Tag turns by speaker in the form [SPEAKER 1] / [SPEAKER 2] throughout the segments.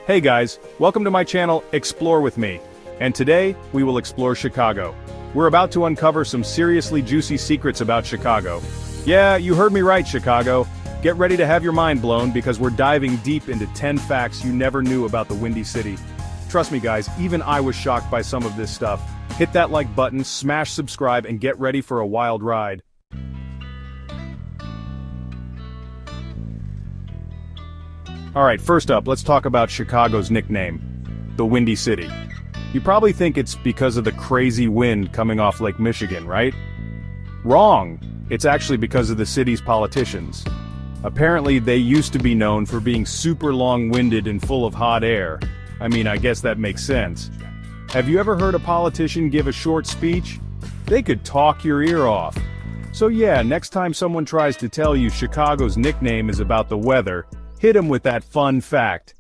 [SPEAKER 1] Hey guys, welcome to my channel, Explore with me. And today, we will explore Chicago. We're about to uncover some seriously juicy secrets about Chicago. Yeah, you heard me right, Chicago. Get ready to have your mind blown because we're diving deep into 10 facts you never knew about the Windy City. Trust me guys, even I was shocked by some of this stuff. Hit that like button, smash subscribe, and get ready for a wild ride. Alright, first up, let's talk about Chicago's nickname, the Windy City. You probably think it's because of the crazy wind coming off Lake Michigan, right? Wrong! It's actually because of the city's politicians. Apparently, they used to be known for being super long-winded and full of hot air. I mean, I guess that makes sense. Have you ever heard a politician give a short speech? They could talk your ear off. So yeah, next time someone tries to tell you Chicago's nickname is about the weather, hit him with that fun fact.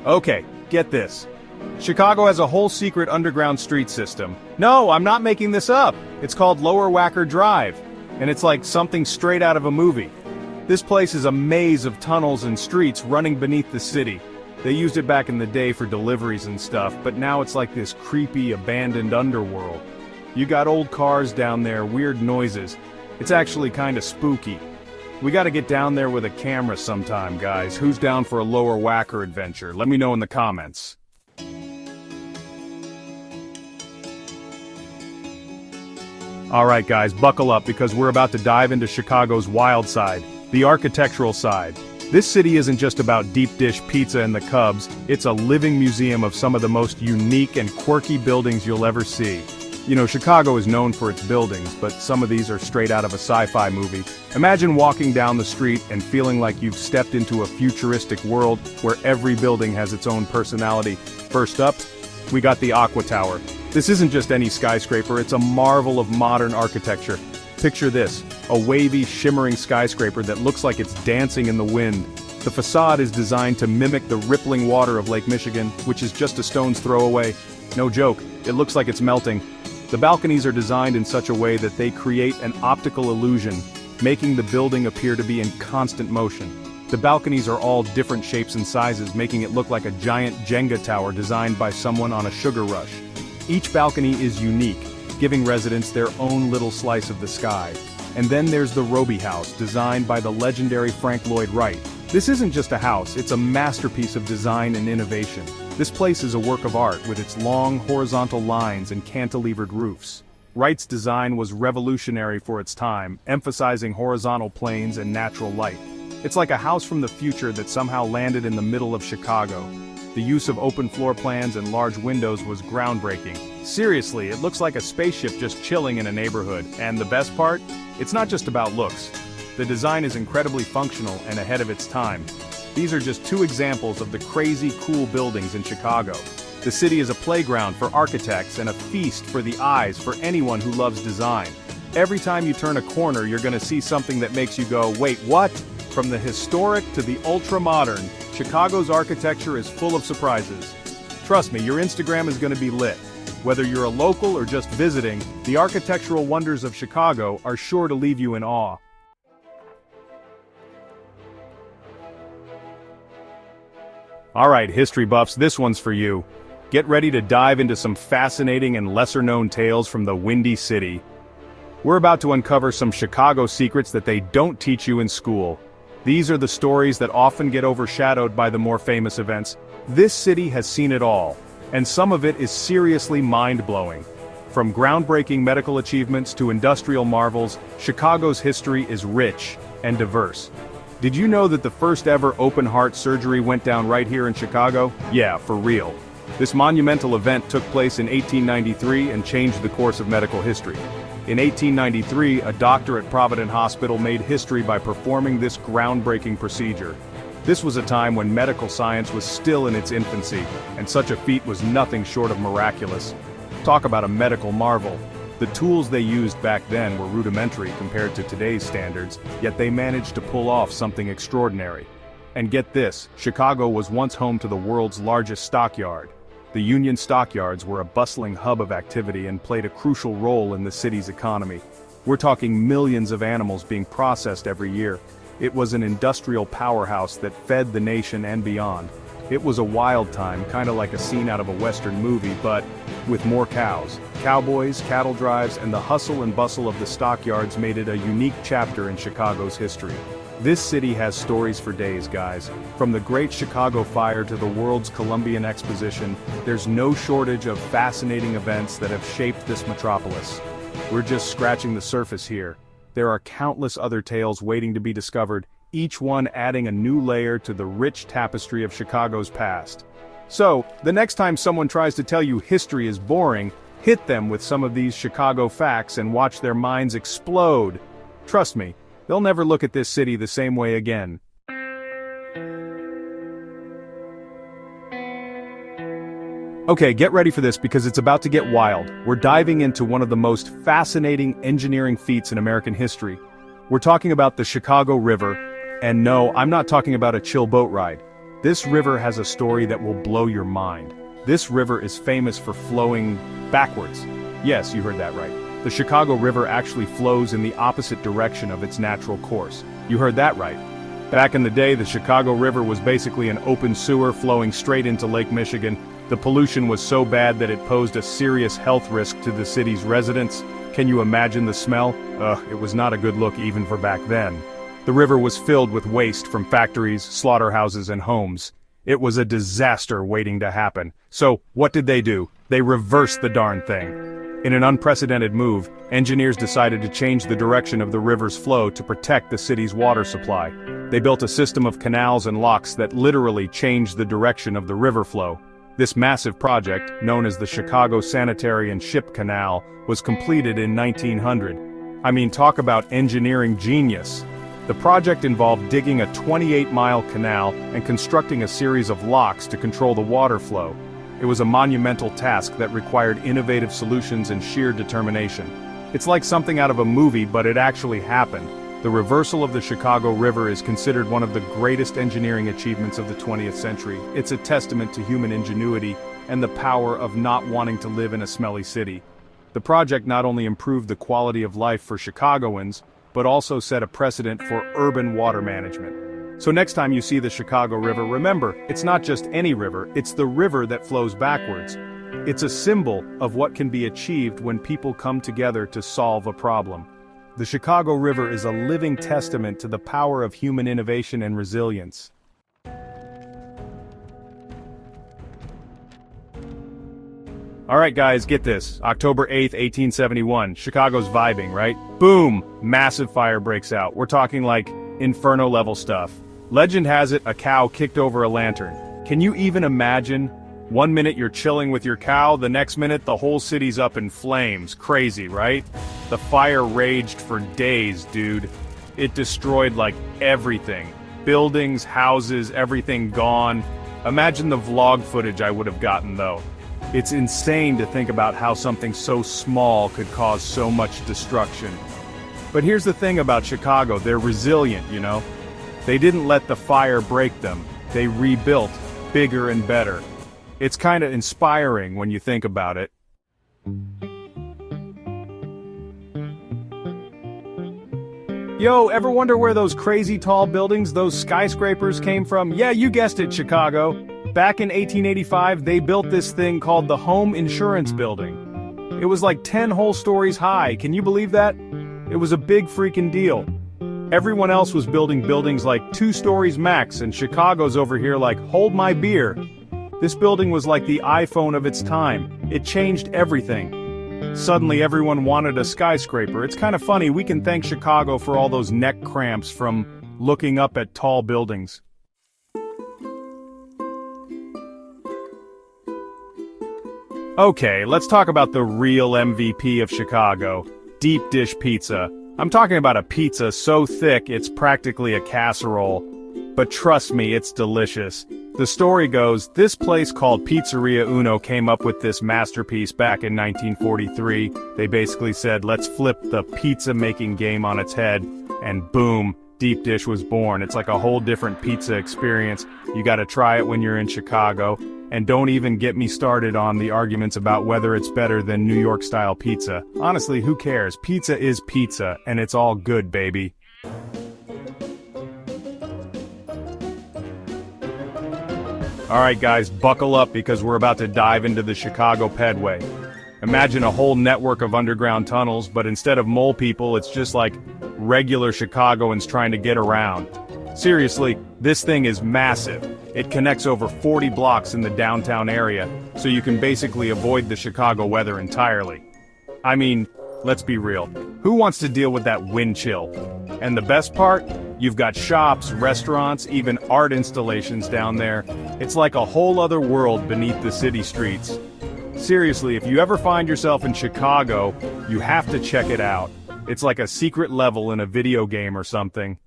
[SPEAKER 1] Okay, get this. Chicago has a whole secret underground street system. No, I'm not making this up. It's called Lower Wacker Drive, and it's like something straight out of a movie. This place is a maze of tunnels and streets running beneath the city. They used it back in the day for deliveries and stuff, but now it's like this creepy, abandoned underworld. You got old cars down there, weird noises. It's actually kinda spooky. We gotta get down there with a camera sometime, guys. Who's down for a Lower Wacker adventure? Let me know in the comments. Alright guys, buckle up because we're about to dive into Chicago's wild side, the architectural side. This city isn't just about deep dish pizza and the Cubs, it's a living museum of some of the most unique and quirky buildings you'll ever see. You know, Chicago is known for its buildings, but some of these are straight out of a sci-fi movie. Imagine walking down the street and feeling like you've stepped into a futuristic world where every building has its own personality. First up, we got the Aqua Tower. This isn't just any skyscraper, it's a marvel of modern architecture. Picture this, a wavy, shimmering skyscraper that looks like it's dancing in the wind. The facade is designed to mimic the rippling water of Lake Michigan, which is just a stone's throw away. No joke, it looks like it's melting. The balconies are designed in such a way that they create an optical illusion, making the building appear to be in constant motion. The balconies are all different shapes and sizes, making it look like a giant Jenga tower designed by someone on a sugar rush. Each balcony is unique, giving residents their own little slice of the sky. And then there's the Roby House, designed by the legendary Frank Lloyd Wright. This isn't just a house, it's a masterpiece of design and innovation. This place is a work of art with its long, horizontal lines and cantilevered roofs. Wright's design was revolutionary for its time, emphasizing horizontal planes and natural light. It's like a house from the future that somehow landed in the middle of Chicago. The use of open floor plans and large windows was groundbreaking. Seriously, it looks like a spaceship just chilling in a neighborhood. And the best part? It's not just about looks. The design is incredibly functional and ahead of its time. These are just two examples of the crazy cool buildings in Chicago. The city is a playground for architects and a feast for the eyes for anyone who loves design. Every time you turn a corner, you're gonna see something that makes you go, wait, what? From the historic to the ultra-modern, Chicago's architecture is full of surprises. Trust me, your Instagram is gonna be lit. Whether you're a local or just visiting, the architectural wonders of Chicago are sure to leave you in awe. Alright, history buffs, this one's for you. Get ready to dive into some fascinating and lesser-known tales from the Windy City. We're about to uncover some Chicago secrets that they don't teach you in school. These are the stories that often get overshadowed by the more famous events. This city has seen it all, and some of it is seriously mind-blowing. From groundbreaking medical achievements to industrial marvels, Chicago's history is rich and diverse. Did you know that the first ever open-heart surgery went down right here in Chicago? Yeah, for real. This monumental event took place in 1893 and changed the course of medical history. In 1893, a doctor at Providence Hospital made history by performing this groundbreaking procedure. This was a time when medical science was still in its infancy, and such a feat was nothing short of miraculous. Talk about a medical marvel. The tools they used back then were rudimentary compared to today's standards, yet they managed to pull off something extraordinary. And get this, Chicago was once home to the world's largest stockyard. The Union stockyards were a bustling hub of activity and played a crucial role in the city's economy. We're talking millions of animals being processed every year. It was an industrial powerhouse that fed the nation and beyond. It was a wild time, kinda like a scene out of a Western movie, but with more cows. Cowboys, cattle drives, and the hustle and bustle of the stockyards made it a unique chapter in Chicago's history. This city has stories for days, guys. From the Great Chicago Fire to the World's Columbian Exposition, there's no shortage of fascinating events that have shaped this metropolis. We're just scratching the surface here. There are countless other tales waiting to be discovered, each one adding a new layer to the rich tapestry of Chicago's past. So, the next time someone tries to tell you history is boring, hit them with some of these Chicago facts and watch their minds explode. Trust me, they'll never look at this city the same way again. Okay, get ready for this because it's about to get wild. We're diving into one of the most fascinating engineering feats in American history. We're talking about the Chicago River, and no, I'm not talking about a chill boat ride. This river has a story that will blow your mind. This river is famous for flowing backwards. Yes, you heard that right. The Chicago River actually flows in the opposite direction of its natural course. You heard that right. Back in the day, the Chicago River was basically an open sewer flowing straight into Lake Michigan. The pollution was so bad that it posed a serious health risk to the city's residents. Can you imagine the smell? It was not a good look even for back then. The river was filled with waste from factories, slaughterhouses, and homes. It was a disaster waiting to happen. So, what did they do? They reversed the darn thing. In an unprecedented move, engineers decided to change the direction of the river's flow to protect the city's water supply. They built a system of canals and locks that literally changed the direction of the river flow. This massive project, known as the Chicago Sanitary and Ship Canal, was completed in 1900. I mean, talk about engineering genius. The project involved digging a 28-mile canal and constructing a series of locks to control the water flow. It was a monumental task that required innovative solutions and sheer determination. It's like something out of a movie, but it actually happened. The reversal of the Chicago River is considered one of the greatest engineering achievements of the 20th century. It's a testament to human ingenuity and the power of not wanting to live in a smelly city. The project not only improved the quality of life for Chicagoans, but also set a precedent for urban water management. So next time you see the Chicago River, remember, it's not just any river, it's the river that flows backwards. It's a symbol of what can be achieved when people come together to solve a problem. The Chicago River is a living testament to the power of human innovation and resilience. Alright guys, get this. October 8th, 1871, Chicago's vibing, right? Boom! Massive fire breaks out. We're talking like Inferno level stuff. Legend has it, a cow kicked over a lantern. Can you even imagine? One minute you're chilling with your cow, the next minute the whole city's up in flames. Crazy, right? The fire raged for days, dude. It destroyed like everything. Buildings, houses, everything gone. Imagine the vlog footage I would have gotten though. It's insane to think about how something so small could cause so much destruction. But here's the thing about Chicago, they're resilient, you know? They didn't let the fire break them. They rebuilt, bigger and better. It's kinda inspiring when you think about it. Yo, ever wonder where those crazy tall buildings, those skyscrapers came from? Yeah, you guessed it, Chicago. Back in 1885, they built this thing called the Home Insurance Building. It was like 10 whole stories high, can you believe that? It was a big freaking deal. Everyone else was building buildings like 2 stories max, and Chicago's over here like, hold my beer. This building was like the iPhone of its time. It changed everything. Suddenly everyone wanted a skyscraper. It's kind of funny, we can thank Chicago for all those neck cramps from looking up at tall buildings. Okay, let's talk about the real MVP of Chicago, deep dish pizza. I'm talking about a pizza so thick it's practically a casserole. But trust me, it's delicious. The story goes, this place called Pizzeria Uno came up with this masterpiece back in 1943. They basically said, let's flip the pizza-making game on its head, and boom, deep dish was born. It's like a whole different pizza experience. You gotta try it when you're in Chicago. And don't even get me started on the arguments about whether it's better than New York-style pizza. Honestly, who cares? Pizza is pizza, and it's all good, baby. Alright guys, buckle up because we're about to dive into the Chicago Pedway. Imagine a whole network of underground tunnels, but instead of mole people, it's just like regular Chicagoans trying to get around. Seriously, this thing is massive. It connects over 40 blocks in the downtown area, so you can basically avoid the Chicago weather entirely. I mean, let's be real. Who wants to deal with that wind chill? And the best part? You've got shops, restaurants, even art installations down there. It's like a whole other world beneath the city streets. Seriously, if you ever find yourself in Chicago, you have to check it out. It's like a secret level in a video game or something.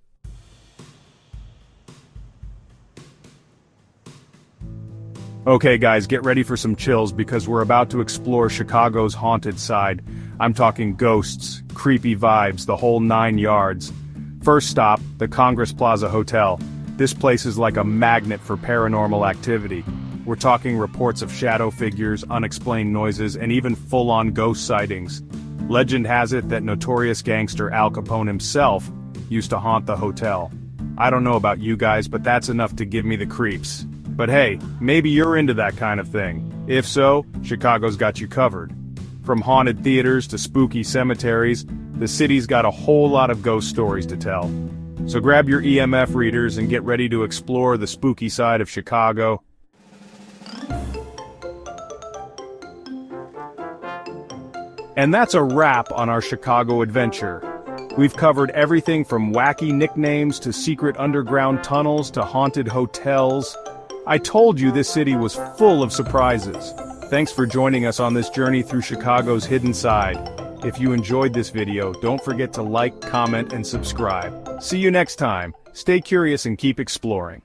[SPEAKER 1] Okay guys, get ready for some chills because we're about to explore Chicago's haunted side. I'm talking ghosts, creepy vibes, the whole 9 yards. First stop, the Congress Plaza Hotel. This place is like a magnet for paranormal activity. We're talking reports of shadow figures, unexplained noises, and even full-on ghost sightings. Legend has it that notorious gangster Al Capone himself used to haunt the hotel. I don't know about you guys, but that's enough to give me the creeps. But hey, maybe you're into that kind of thing. If so, Chicago's got you covered. From haunted theaters to spooky cemeteries, the city's got a whole lot of ghost stories to tell. So grab your EMF readers and get ready to explore the spooky side of Chicago. And that's a wrap on our Chicago adventure. We've covered everything from wacky nicknames to secret underground tunnels to haunted hotels. I told you this city was full of surprises. Thanks for joining us on this journey through Chicago's hidden side. If you enjoyed this video, don't forget to like, comment, and subscribe. See you next time. Stay curious and keep exploring.